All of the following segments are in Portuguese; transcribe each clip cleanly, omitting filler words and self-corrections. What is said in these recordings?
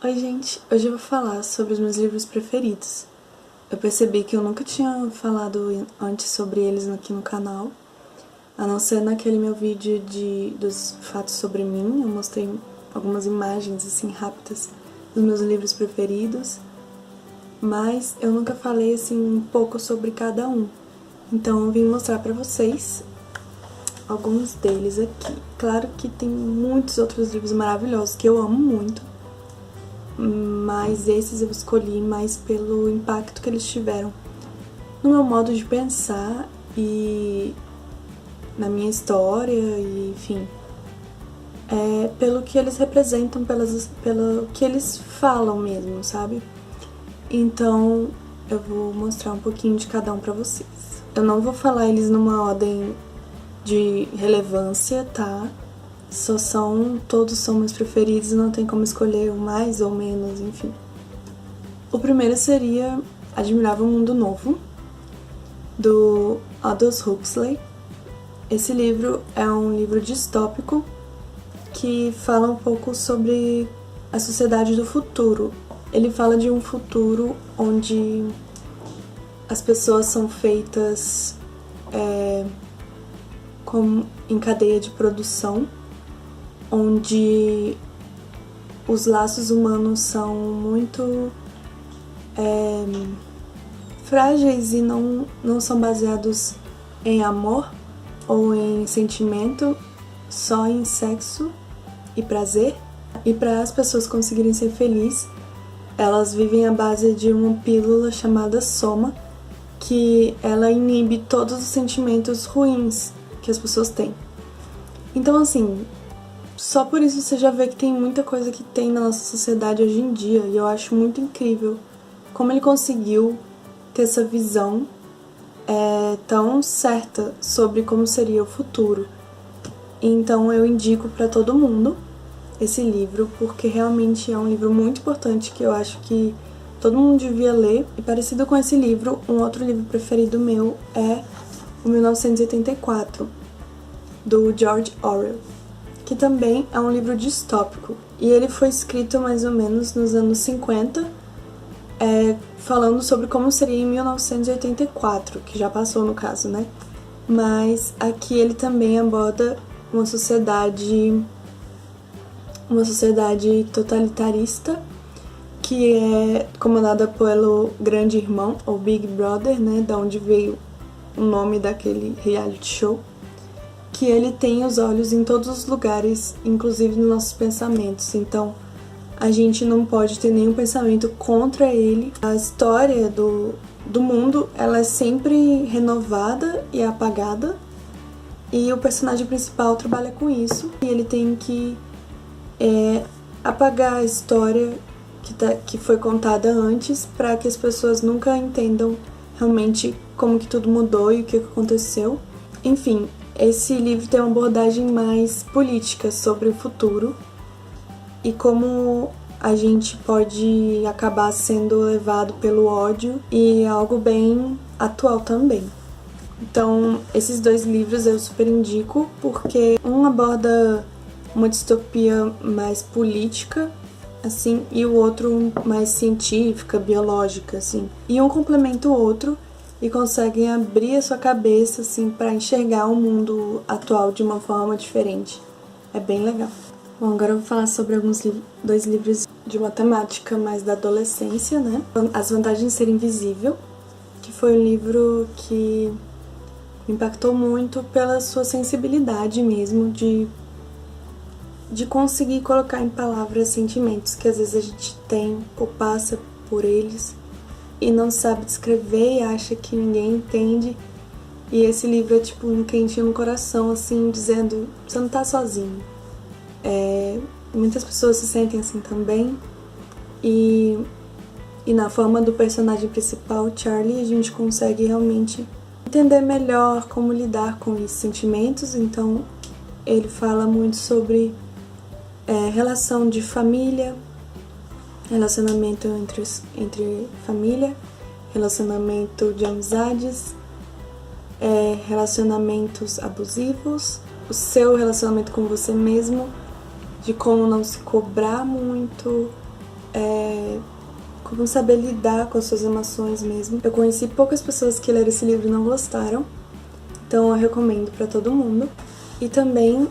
Oi, gente! Hoje eu vou falar sobre os meus livros preferidos. Eu percebi que eu nunca tinha falado antes sobre eles aqui no canal, a não ser naquele meu vídeo dos fatos sobre mim. Eu mostrei algumas imagens assim rápidas dos meus livros preferidos, mas eu nunca falei assim um pouco sobre cada um. Então eu vim mostrar pra vocês alguns deles aqui. Claro que tem muitos outros livros maravilhosos que eu amo muito, mas esses eu escolhi mais pelo impacto que eles tiveram no meu modo de pensar e na minha história, e enfim, pelo que eles representam, pelo que eles falam mesmo, sabe? Então eu vou mostrar um pouquinho de cada um pra vocês. Eu não vou falar eles numa ordem de relevância, tá? Todos são meus preferidos, não tem como escolher um mais ou menos, enfim. O primeiro seria Admirável Mundo Novo, do Aldous Huxley. Esse livro é um livro distópico que fala um pouco sobre a sociedade do futuro. Ele fala de um futuro onde as pessoas são feitas em cadeia de produção, onde os laços humanos são muito frágeis e não são baseados em amor ou em sentimento, só em sexo e prazer. E para as pessoas conseguirem ser felizes, elas vivem à base de uma pílula chamada soma, que ela inibe todos os sentimentos ruins que as pessoas têm. Então, assim, só por isso você já vê que tem muita coisa que tem na nossa sociedade hoje em dia, e eu acho muito incrível como ele conseguiu ter essa visão tão certa sobre como seria o futuro. Então eu indico para todo mundo esse livro, porque realmente é um livro muito importante que eu acho que todo mundo devia ler. E parecido com esse livro, um outro livro preferido meu é o 1984, do George Orwell, que também é um livro distópico. E ele foi escrito mais ou menos nos anos 50, falando sobre como seria em 1984, que já passou no caso, né? Mas aqui ele também aborda uma sociedade totalitarista, que é comandada pelo Grande Irmão, ou Big Brother, né? Da onde veio o nome daquele reality show. Que ele tem os olhos em todos os lugares, inclusive nos nossos pensamentos. Então, a gente não pode ter nenhum pensamento contra ele. A história do mundo, ela é sempre renovada e apagada. E o personagem principal trabalha com isso. E ele tem que apagar a história que foi contada antes, para que as pessoas nunca entendam realmente como que tudo mudou e o que aconteceu. Enfim, esse livro tem uma abordagem mais política sobre o futuro e como a gente pode acabar sendo levado pelo ódio, e é algo bem atual também. Então, esses dois livros eu super indico, porque um aborda uma distopia mais política, assim, e o outro mais científica, biológica, assim. E um complementa o outro e conseguem abrir a sua cabeça, assim, para enxergar o mundo atual de uma forma diferente. É bem legal. Bom, agora eu vou falar sobre dois livros de uma temática mais da adolescência, né? As Vantagens de Ser Invisível, que foi um livro que me impactou muito pela sua sensibilidade mesmo, de conseguir colocar em palavras sentimentos que às vezes a gente tem ou passa por eles e não sabe descrever e acha que ninguém entende. E esse livro é tipo um quentinho no coração, assim, dizendo, você não tá sozinho. Muitas pessoas se sentem assim também. E na forma do personagem principal, Charlie, a gente consegue realmente entender melhor como lidar com esses sentimentos. Então ele fala muito sobre relação de família, relacionamento entre família, relacionamento de amizades, relacionamentos abusivos, o seu relacionamento com você mesmo, de como não se cobrar muito, como saber lidar com as suas emoções mesmo. Eu conheci poucas pessoas que leram esse livro e não gostaram, então eu recomendo pra todo mundo. E também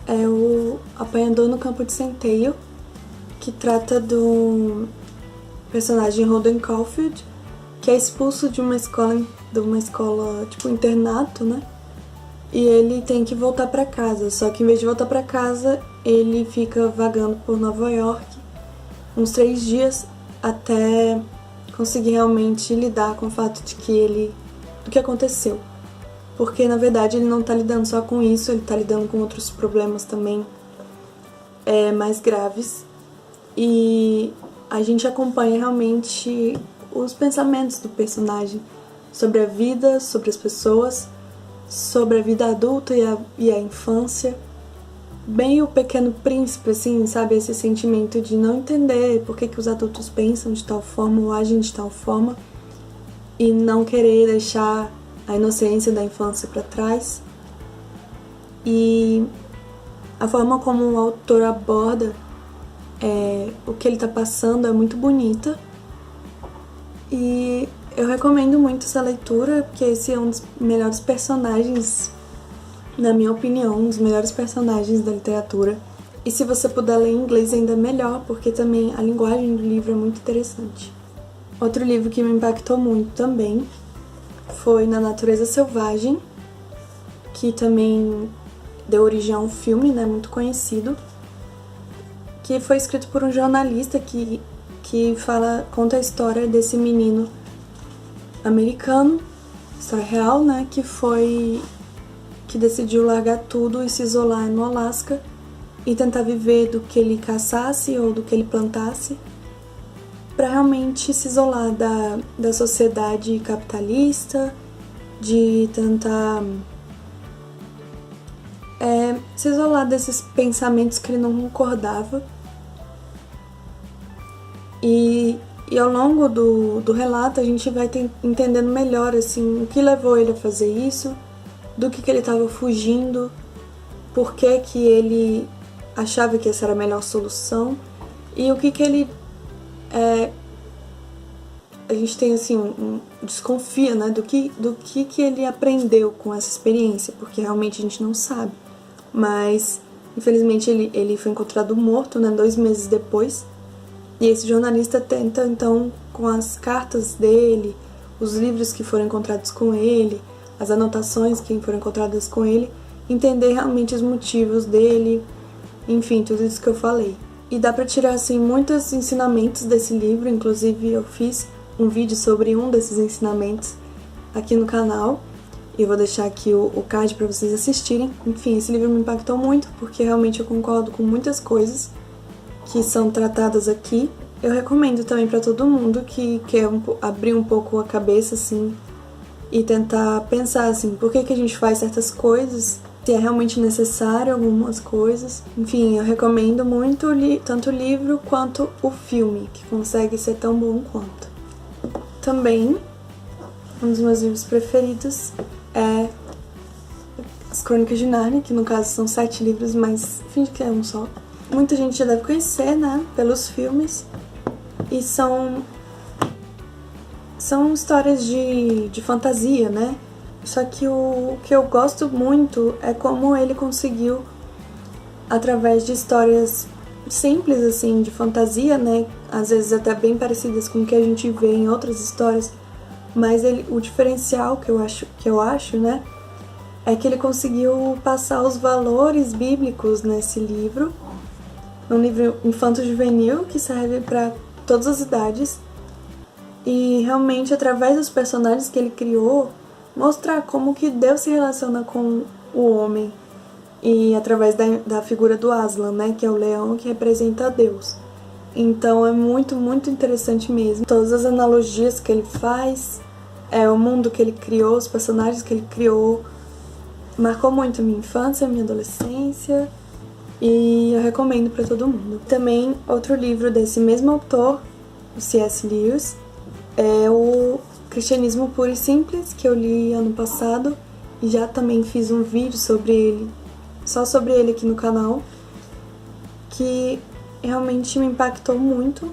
é o Apanhador no Campo de Centeio, que trata do personagem Holden Caulfield, que é expulso de uma escola tipo internato, né? E ele tem que voltar pra casa, só que em vez de voltar pra casa, ele fica vagando por Nova York uns 3 dias até conseguir realmente lidar com o fato do que aconteceu. Porque, na verdade, ele não tá lidando só com isso, ele tá lidando com outros problemas também mais graves. E a gente acompanha realmente os pensamentos do personagem sobre a vida, sobre as pessoas, sobre a vida adulta e a infância. Bem o Pequeno Príncipe, assim, sabe? Esse sentimento de não entender por que os adultos pensam de tal forma ou agem de tal forma e não querer deixar a inocência da infância para trás. E a forma como o autor aborda o que ele tá passando é muito bonita. E eu recomendo muito essa leitura, porque esse é um dos melhores personagens, na minha opinião, um dos melhores personagens da literatura. E se você puder ler em inglês, ainda melhor, porque também a linguagem do livro é muito interessante. Outro livro que me impactou muito também foi Na Natureza Selvagem, que também deu origem a um filme, né, muito conhecido, que foi escrito por um jornalista que conta a história desse menino americano, história real, né, que decidiu largar tudo e se isolar no Alasca e tentar viver do que ele caçasse ou do que ele plantasse, para realmente se isolar da sociedade capitalista, de tentar se isolar desses pensamentos que ele não concordava. E ao longo do relato a gente vai entendendo melhor assim, o que levou ele a fazer isso, do que ele estava fugindo, por que ele achava que essa era a melhor solução e o que ele a gente tem assim desconfia, né, do que ele aprendeu com essa experiência, porque realmente a gente não sabe. Mas infelizmente ele foi encontrado morto, né, 2 meses depois. E esse jornalista tenta, então, com as cartas dele, os livros que foram encontrados com ele, as anotações que foram encontradas com ele, entender realmente os motivos dele, enfim, tudo isso que eu falei. E dá pra tirar, assim, muitos ensinamentos desse livro, inclusive eu fiz um vídeo sobre um desses ensinamentos aqui no canal, e eu vou deixar aqui o card pra vocês assistirem. Enfim, esse livro me impactou muito, porque realmente eu concordo com muitas coisas que são tratadas aqui. Eu recomendo também pra todo mundo que quer abrir um pouco a cabeça, assim, e tentar pensar, assim, por que a gente faz certas coisas, se é realmente necessário algumas coisas. Enfim, eu recomendo muito tanto o livro quanto o filme, que consegue ser tão bom quanto. Também, um dos meus livros preferidos é As Crônicas de Nárnia, que no caso são 7 livros, mas finge que é um só. Muita gente já deve conhecer, né, pelos filmes, e são histórias de fantasia, né, só que o que eu gosto muito é como ele conseguiu, através de histórias simples, assim, de fantasia, né, às vezes até bem parecidas com o que a gente vê em outras histórias, mas o diferencial que eu acho, né, é que ele conseguiu passar os valores bíblicos nesse livro. É um livro infanto-juvenil que serve para todas as idades e realmente, através dos personagens que ele criou, mostrar como que Deus se relaciona com o homem, e através da figura do Aslan, né, que é o leão que representa Deus. Então é muito, muito interessante mesmo. Todas as analogias que ele faz, o mundo que ele criou, os personagens que ele criou, marcou muito a minha infância, a minha adolescência, e eu recomendo para todo mundo. Também, outro livro desse mesmo autor, o C.S. Lewis, é o Cristianismo Puro e Simples, que eu li ano passado, e já também fiz um vídeo sobre ele, só sobre ele aqui no canal, que realmente me impactou muito,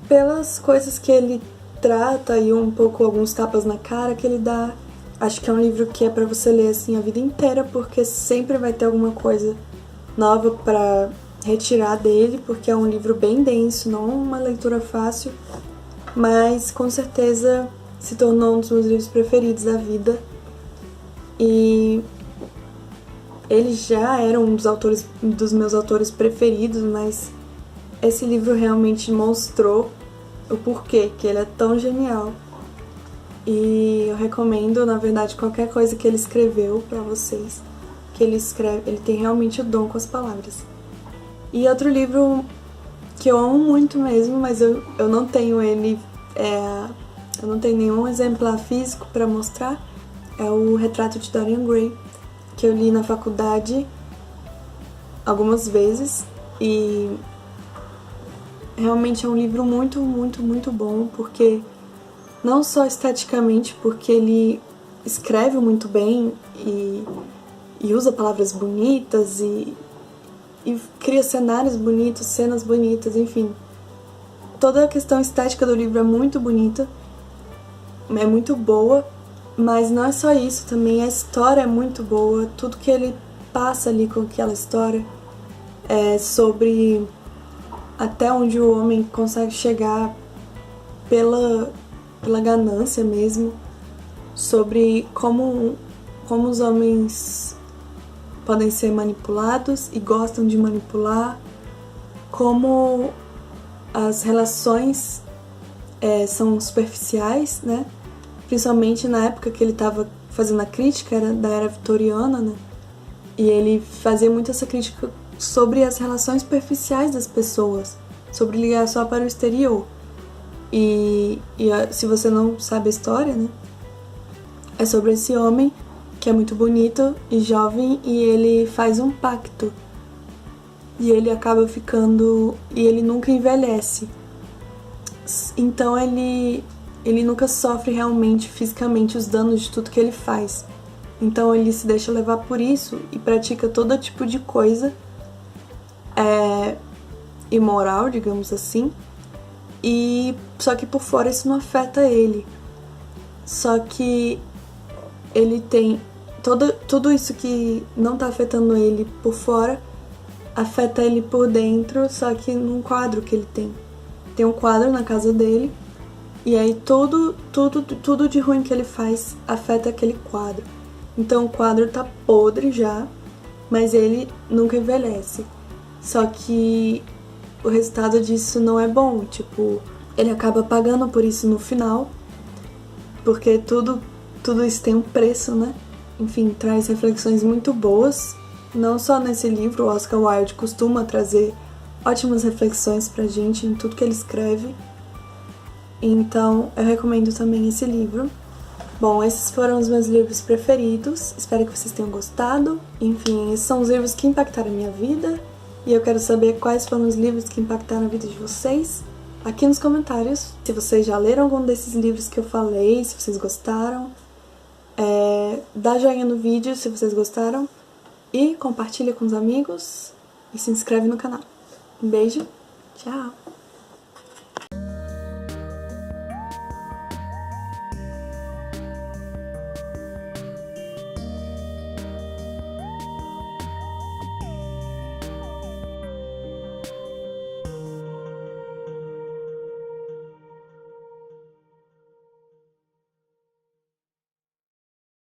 pelas coisas que ele trata e um pouco alguns tapas na cara que ele dá. Acho que é um livro que é pra você ler assim a vida inteira, porque sempre vai ter alguma coisa nova pra retirar dele, porque é um livro bem denso, não uma leitura fácil, mas com certeza se tornou um dos meus livros preferidos da vida. E ele já era um dos meus autores preferidos, mas esse livro realmente mostrou o porquê que ele é tão genial. E eu recomendo, na verdade, qualquer coisa que ele escreveu pra vocês, que ele escreve, ele tem realmente o dom com as palavras. E outro livro que eu amo muito mesmo, mas eu não tenho ele, eu não tenho nenhum exemplar físico pra mostrar, é o Retrato de Dorian Gray, que eu li na faculdade algumas vezes, e realmente é um livro muito, muito, muito bom, porque não só esteticamente, porque ele escreve muito bem e usa palavras bonitas e cria cenários bonitos, cenas bonitas, enfim. Toda a questão estética do livro é muito bonita, é muito boa, mas não é só isso, também a história é muito boa, tudo que ele passa ali com aquela história é sobre até onde o homem consegue chegar pela ganância mesmo, sobre como os homens podem ser manipulados e gostam de manipular, como as relações são superficiais, né? Principalmente na época que ele estava fazendo a crítica, era da era vitoriana, né? E ele fazia muito essa crítica sobre as relações superficiais das pessoas, sobre ligar só para o exterior. E se você não sabe a história, né? É sobre esse homem que é muito bonito e jovem e ele faz um pacto. E ele acaba ficando... e ele nunca envelhece. Então ele nunca sofre realmente, fisicamente, os danos de tudo que ele faz. Então ele se deixa levar por isso e pratica todo tipo de coisa imoral, digamos assim. E só que por fora isso não afeta ele. Só que ele tem tudo isso que não tá afetando ele por fora, afeta ele por dentro, só que num quadro que ele tem. Tem um quadro na casa dele, e aí tudo de ruim que ele faz afeta aquele quadro. Então o quadro tá podre já, mas ele nunca envelhece. Só que o resultado disso não é bom, tipo, ele acaba pagando por isso no final, porque tudo isso tem um preço, né? Enfim, traz reflexões muito boas, não só nesse livro, o Oscar Wilde costuma trazer ótimas reflexões pra gente em tudo que ele escreve, então eu recomendo também esse livro. Bom, esses foram os meus livros preferidos, espero que vocês tenham gostado. Enfim, esses são os livros que impactaram a minha vida, e eu quero saber quais foram os livros que impactaram a vida de vocês aqui nos comentários. Se vocês já leram algum desses livros que eu falei, se vocês gostaram, dá joinha no vídeo se vocês gostaram, e compartilha com os amigos, e se inscreve no canal. Um beijo, tchau!